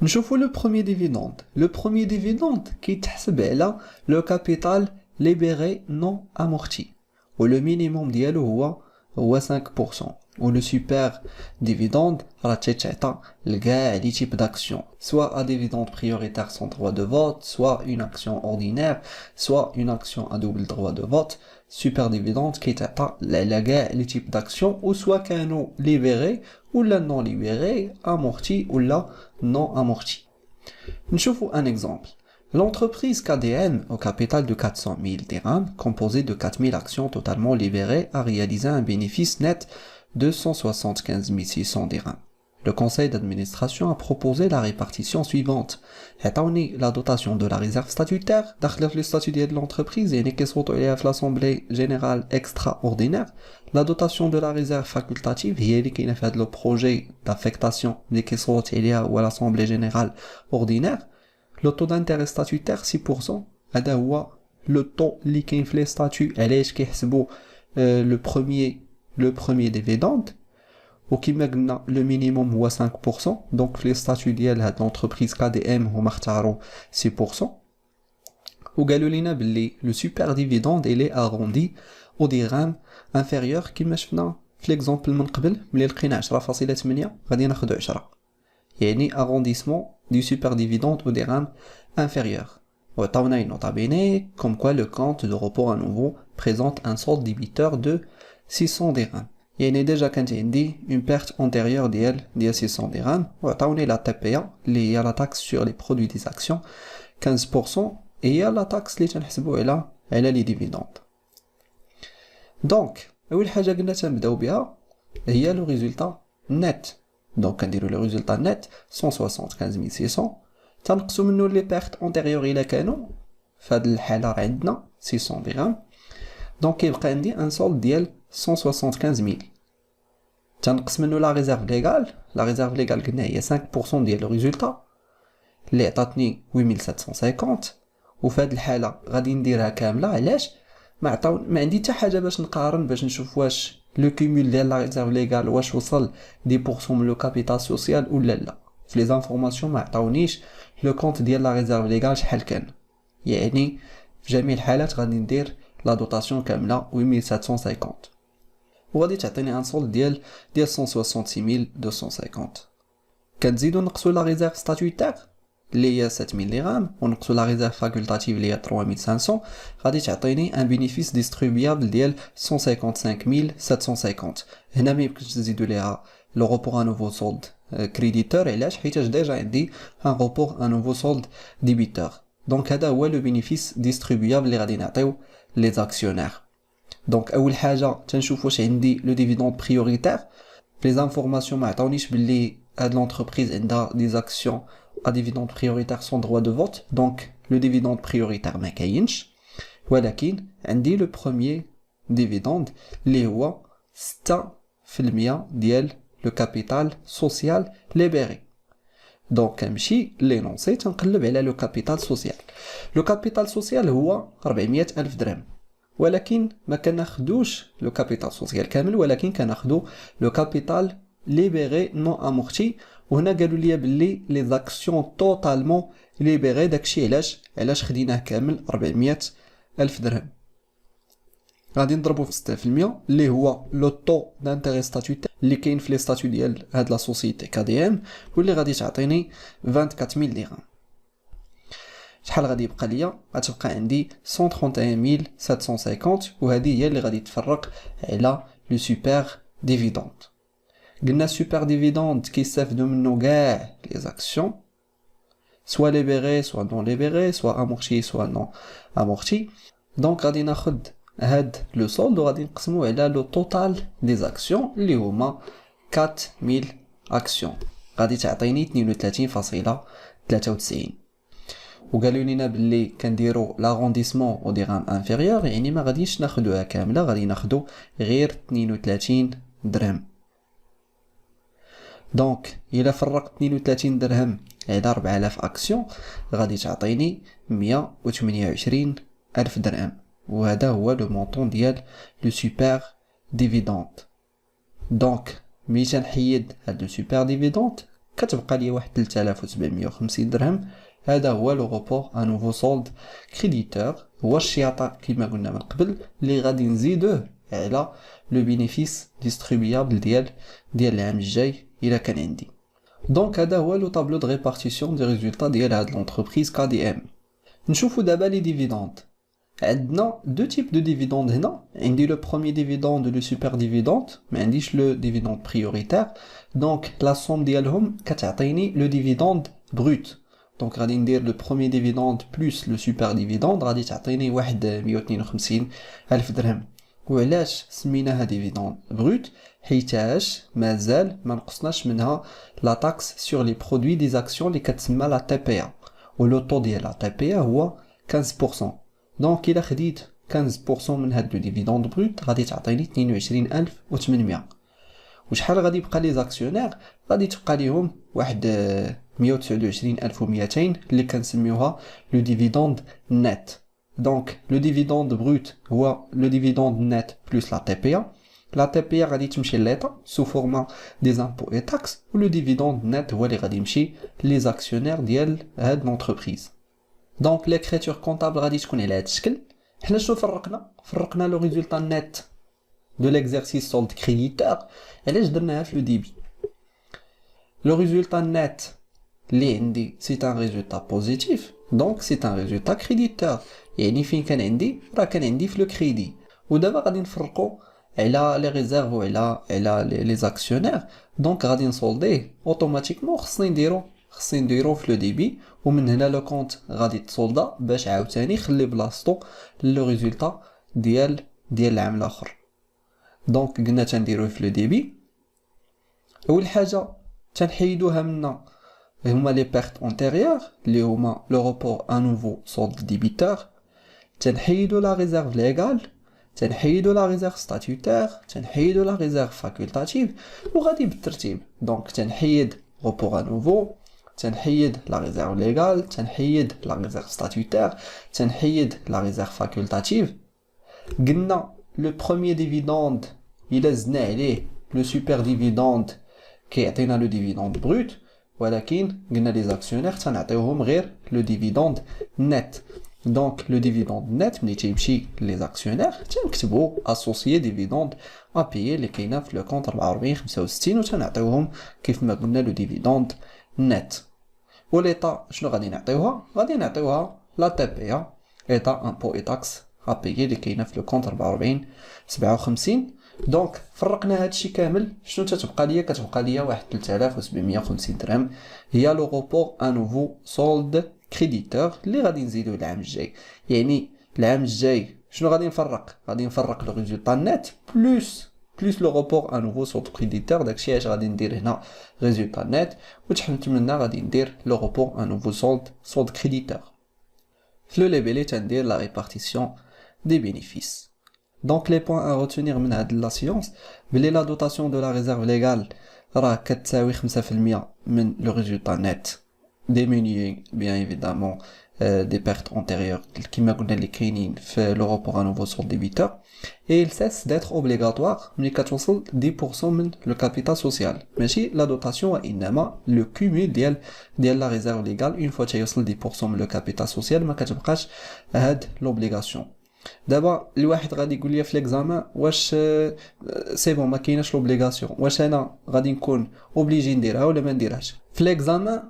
نشوفوا le premier dividende. Le premier dividende كيتحسب على le capital libéré non amorti. و le minimum ديالو هو 5%. ou le super dividende راه تيتعطى لكاع لي types d'actions, soit à dividende prioritaire sans droit de vote, soit une action ordinaire, soit une action à double droit de vote. Super dividende كيتعطى لكاع لي types d'actions, ou soit كانوا libérés ou la non libérés, amortis ou la non amortis. نشوفوا un exemple. L'entreprise KDM au capital de 400 000 dirhams, composée de 4 000 actions totalement libérées, a réalisé un bénéfice net de 175 600 dirhams. Le conseil d'administration a proposé la répartition suivante. La dotation de la réserve statutaire, dans le statut de l'entreprise, et l'Assemblée générale extraordinaire. La dotation de la réserve facultative, qui a fait le projet d'affectation des caisses ou à l'Assemblée générale ordinaire. Le taux d'intérêt statutaire 6%. Le taux qui inflé les statuts, le premier dividende. Ou qui maintenant le minimum ou 5%. Donc les statuts de l'entreprise KDM ou Martaro 6%. Ou galolina le super dividende il est arrondi au dirham inférieur qui maintenant l'exemple من قبل ملي لقينا 10.8 غادي ناخذ 10. يعني arrondissement du super dividende au dirham inférieur. وطاونا une nota bene comme quoi le compte de report à nouveau présente un solde débiteur de 600 dirhams. يعني déjà كانت عندي une perte antérieure ديال 600 dirhams وعطاوني la TPA اللي هي la taxe sur les produits des actions 15% et هي la taxe اللي تنحسبوا على les dividendes. Donc اول حاجه قلنا تنبداو بها هي le résultat net. Donc كنديروا le résultat net 175 600 تنقصوا منه les pertes antérieures الى كانوا فهاد الحاله راه عندنا 600 درهم. Donc كيبقى عندي un solde ديال 175 000. تنقص منه la réserve légale. La réserve légale قلنا هي 5% ديال le résultat اللي عطاتني 8750. وفي هاد الحاله غادي نديرها كامله. علاش ما عندي حتى حاجه باش نقارن باش نشوف واش لو كومول ديال لا ريزيرف ليغال واش وصل 10% من لو كابيتال سوسيال ولا لا. في لي انفورماسيون ما عطاونيش لو كونت ديال لا ريزيرف ليغال شحال كان. يعني في جميع الحالات غادي ندير لا دوطاسيون كامله 8750 وغادي تعطيني ان سولد ديال 166250. كنزيدو نقصو لا ريزيرف ستاتوتير اللي هي 7000 درهم ونقصو لا ريزيرف فاكولتاتيف اللي هي 3500 غادي تعطيني ان بينيفيس ديستريبيابل ديال 155750. هنا ما يمكنش تزيدو ليها لو روبور ان نوفو سولد كريديتور. علاش؟ حيتاش ديجا عندي ان روبور ان نوفو سولد ديبيتور. دونك هذا هو لو بينيفيس ديستريبيابل اللي غادي نعطيو لي زاكسيونير. دونك اول حاجه تنشوف واش عندي لو ديفيدوند بريوريتير. لي انفورماسيون ما عطاونيش باللي هاد لونتربريز عندها دي زاكسيون à dividende prioritaire sans droit de vote, donc le dividende prioritaire ما كاينش. ولكن عندي le premier dividende اللي هو 6% ديال le capital social libéré. donc كنمشي لينونسي تنقلب على le capital social. le capital social هو 400,000 درهم ولكن ما كناخدوش le capital social كامل ولكن كناخدو le capital libéré non amorti. وهنا قالوا لي باللي لي زاكسيون توتالمون ليبيري. داكشي علاش خديناه كامل 400,000 درهم. غادي نضربو في 6% اللي هو لو طو دانتيري ستاتوتير اللي كاين في لي ستاتيو ديال هاد لا سوسيتي KDM واللي غادي تعطيني 24000 درهم. شحال غادي يبقى ليا؟ غتبقى عندي 131750 وهذه هي اللي غادي تفرق على لو سوبر ديفيدوند. قلنا super dividende كيستافدو منو كاع لي زاكسيون soit libéré soit non libéré soit amorti soit non amorti. donc غادي ناخد هاد لو سولد وغادي نقسمو على لو توتال دي زاكسيون اللي هما 4000 اكسيون غادي تعطيني 32.93. وقالوا لينا باللي كنديرو لارونديسمون او درهم انفيريور يعني ما غاديش ناخدوها كامله غادي ناخدو غير 32 درهم. دونك إلا فرقت 32 درهم على 4000 أكسيون غادي تعطيني 128,000 درهم وهذا هو لو مونطون ديال لو سوبر ديفيدوند. دونك ملي تنحيد هاد لو سوبر ديفيدوند كتبقى لي واحد 3750 درهم. هذا هو لو روبور ان نوفو سولد كريديتور، هو الشياطه كما قلنا من قبل اللي غادي نزيدوه على لو بينيفيس ديستريبيابل ديال العام الجاي الا كان عندي. دونك هذا هو لو طابلو دو ريبارتيسيون دي ريزولطا ديال هاد لونتربريز KDM. نشوفوا دابا لي ديفيدوند. عندنا دو تيب دو ديفيدوند هنا، عندي لو بروميير ديفيدوند لو سوبر ديفيدوند، ما عنديش لو ديفيدوند بريوريتير. دونك لا سوم ديالهم كتعطيني لو ديفيدوند بروت. دونك غادي ندير لو بروميير ديفيدوند بلس لو سوبر ديفيدوند، غادي تعطيني واحد 152 ألف درهم. وعلاش سميناها ديفيدوند بروت؟ حيتاش مازال ما نقصناش منها لا تاكس سور لي برودوي دي زاكسيون اللي كتسمى لا TPA، ولو طو ديال لا TPA هو 15%. دونك إلا خديت 15% من هاد لو ديفيدوند بروت غادي تعطيني 22800. وشحال غادي يبقى لي زاكسيونير؟ غادي تبقى ليهم واحد 129200 اللي كنسميوها لو ديفيدوند نت. دونك لو ديفيدوند بروت هو لو ديفيدوند نت بلس لا TPA. لا TPA غادي تمشي للإيطا سو فورما دي زامبو اي تاكس، ولو ديفيدوند نت هو اللي غادي يمشي لي زاكسيونير ديال هاد لونتربريز. دونك ليكريتور كونطابل غادي تكون على هاد الشكل. حنا شنو فرقنا لو ريزولطا نت دو ليكزارسيس سولد كريديتور. علاش درناها في لو ديبي؟ لو ريزولطا نت اللي عندي سي ان ريزولطا بوزيتيف، دونك سي ان ريزولطا كريديتور، يعني فين كان عندي راه كان عندي في لو كريدي. ودابا غادي نفرقوا على لي ريزيرف وعلى لي زاكسيونير. دونك غادي نسولديه اوتوماتيكمون. خصني نديرو في لو ديبي، ومن هنا لو كونت غادي تصولدا باش عاوتاني يخلي بلاصتو لو ريزولطا ديال العام الاخر. دونك قلنا تنديروه في لو ديبي. اول حاجه تنحيدوها منا هما لي بيرت اونتيريور اللي هما لو روبور ان نوفو سولد ديبيتور. تنحيدو لا ريزيرف ليغال، تنحيدو لا ريزيرف ستاتيوتير، تنحيدو لا ريزيرف فاكولتاتيف، وغادي بالترتيب. دونك تنحيد روبور ان نوفو، تنحيد لا ريزيرف ليغال، تنحيد لا ريزيرف ستاتيوتير، تنحيد لا ريزيرف فاكولتاتيف. قلنا لو بروميير ديفيدوند إلا زدنا عليه لو سوبر ديفيدوند كيعطينا لو ديفيدوند بروت، ولكن قلنا لي زاكسيونير تنعطيوهم غير لو ديفيدوند نت. دونك لو ديفيدوند نت ملي تيمشي لي زاكسيونير تنكتبو اسوسيي ديفيدوند ابيي اللي كاينه في لو كونط 44 65، وتنعطيوهم كيف ما قلنا لو ديفيدوند نت. وليطا شنو غادي نعطيوها؟ غادي نعطيوها لا TPA ايطا امبو اي تاكس ابيي اللي كاينه في لو كونط 44 57. دونك فرقنا هادشي كامل. شنو تتبقى ليا؟ كتبقى ليا واحد 3750 درهم هي لو روبور ان نوفو سولد كريديتور اللي غادي نزيدو العام الجاي. يعني العام الجاي شنو غادي نفرق؟ غادي نفرق لو ريزولطا نت بلس لو روبور ان نوفو سولد كريديتور. داكشي اش غادي ندير هنا ريزولطا نت، وتحت منا غادي ندير لو روبور ان نوفو سولد كريديتور. في لو ليبيلي تندير لا ريبارتيسيون دي بينيفيس. دونك لي بوين ا روتونير من هاد لا سيونس بلي لا دوتاسيون دو لا ريزيرف ليغال راه كتساوي 5% من لو ريزولطا نت ديمينيي بيان ايفيدامون دي بيرت اونتيريور كيما قلنا اللي كاينين في لو روبور ان نوفو سولد ديبيتور. اي il cesse d'être obligatoire ملي كتوصل 10% من لو كابيتال سوسيال، ماشي لا دوتاسيون وانما لو كومول ديال لا ريزيرف ليغال. اون فوا تيوصل 10% من لو كابيتال سوسيال ما كتبقاش هاد لوبليغاسيون. دابا الواحد غادي يقول لي في ليكزامان واش سي بون ما كايناش لوبليغاسيون، واش انا غادي نكون اوبليجي نديرها ولا ما نديرهاش؟ في ليكزامان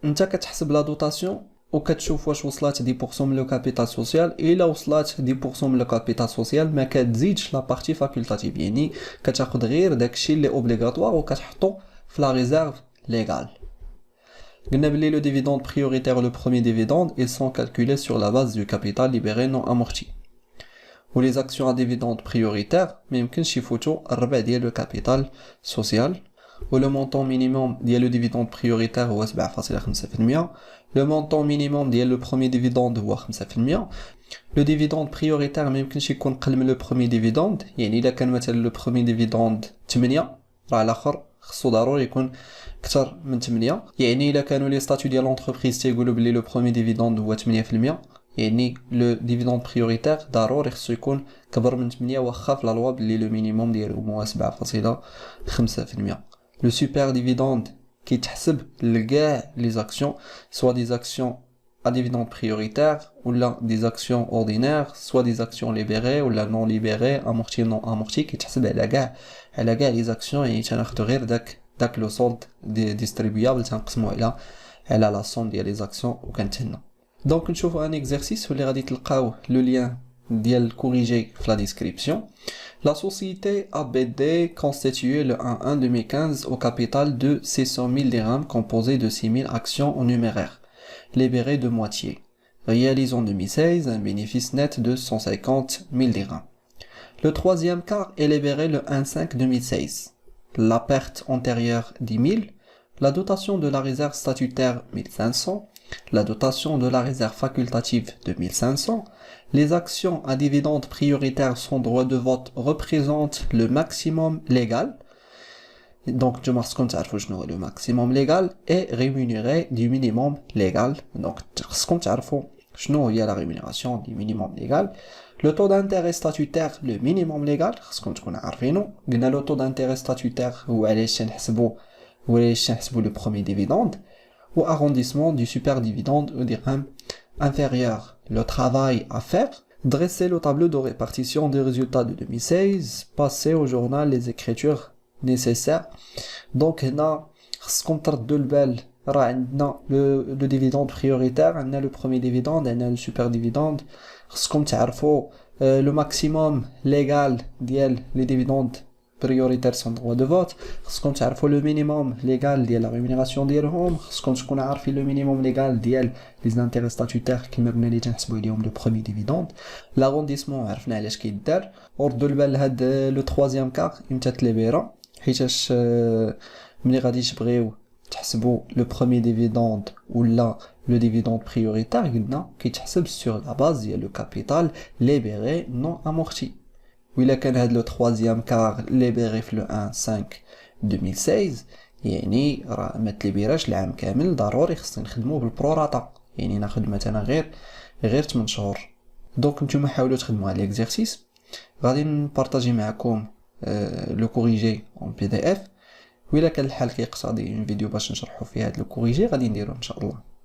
انت كتحسب لا دوتاسيون وكتشوف واش وصلت 10% من لو كابيتال سوسيال. الا وصلت 10% من لو كابيتال سوسيال ما كتزيدش لا بارتي فاكولتاتيف، يعني كتاخذ غير داكشي اللي اوبليغاتوار وكتحطو في لا ريزيرف ليغال. قلنا بلي لو ديفيدوند بريوريتير لو بروميير ديفيدوند ils sont calculés sur la base du capital libéré non amorti. و لي زاكسيون ا ديفيدوند بريوريتير ما يمكنش يفوتوا الربع ديال لو كابيتال سوسيال. و لو مونطون مينيموم ديال لو ديفيدوند بريوريتير هو 7.5%. لو مونطون مينيموم ديال لو بروميير ديفيدوند هو 5%. لو ديفيدوند بريوريتير ما يمكنش يكون قل من لو بروميير ديفيدوند، يعني الا كان مثلا لو بروميير ديفيدوند 8 راه الاخر خصو ضروري يكون اكثر من 8. يعني الا كانوا لي ستاتيو ديال لونتربريز تيقولوا بلي لو بروميير ديفيدوند هو 8%، يعني لو ديفيدوند بريوريتير ضروري خصو يكون كبر من 8 واخا في لا لوا بلي لو مينيموم ديالو هو 7.5%. لو سوبر ديفيدوند كيتحسب لكاع لي زاكسيون soit des actions à dividende prioritaire ou là des actions ordinaires soit des actions libérées ou là non libérées amorties non amorties كيتحسب على كاع لي زاكسيون يعني تناخدو غير داك لو سولد ديستريبيابل تنقسمو على لا سوم ديال لي زاكسيون وكنتهنا. دونك نشوفو ان اكزرسيس واللي غادي تلقاو لو لين ديال كوريجي في لا ديسكريبسيون. La société ABD constituait le 1 2015 au capital de 600 000 dirhams composé de 6 000 actions en numéraire, libérées de moitié. Réalise en 2016 un bénéfice net de 150 000 dirhams. Le troisième quart est libéré le 1-5 2016. La perte antérieure 10 000, la dotation de la réserve statutaire 1500, la dotation de la réserve facultative de 1500, les actions à dividendes prioritaires sans droit de vote représentent le maximum légal. Donc, je m'assume que le maximum légal est rémunéré du minimum légal. Donc, il y a la rémunération du minimum légal. Le taux d'intérêt statutaire, le minimum légal, le taux d'intérêt statutaire, le premier dividende, ou arrondissement du super dividende au dirham inférieur. Le travail à faire, dresser le tableau de répartition des résultats de 2016, passer au journal les écritures nécessaires. Donc, là, le dividende prioritaire, on a le premier dividende, on a le super dividende. Le maximum légal des dividendes prioritaires sans droit de vote. Le minimum légal de la rémunération ديالهم. Le minimum légal des intérêts statutaires qui مبنى اللي تنحسبوا عليهم le premier dividende. L'arrondissement عرفنا علاش كيدار. وردوا البال لهاد لو troisième quart امتى تليبيرا حيتاش ملي غادي تبغيو تحسبوا le premier dividende ou là le dividende prioritaire قلنا كيتحسب sur la base ديال le capital libéré non amorti. وإلا كان هاد لو troisième quart libéré في le 1-5 2016 يعني راه ما تليبيراش العام كامل ضروري خصنا نخدموه بالبروراتا يعني ناخد مثلا غير 8 شهور. دونك نتوما حاولوا تخدموا على ليكزيرسيس غادي نبارطاجي معكم لو كوريجي اون PDF وإلا كان الحال كيقتضي فيديو باش نشرحوا فيه هاد لو كوريجي غادي نديرو ان شاء الله.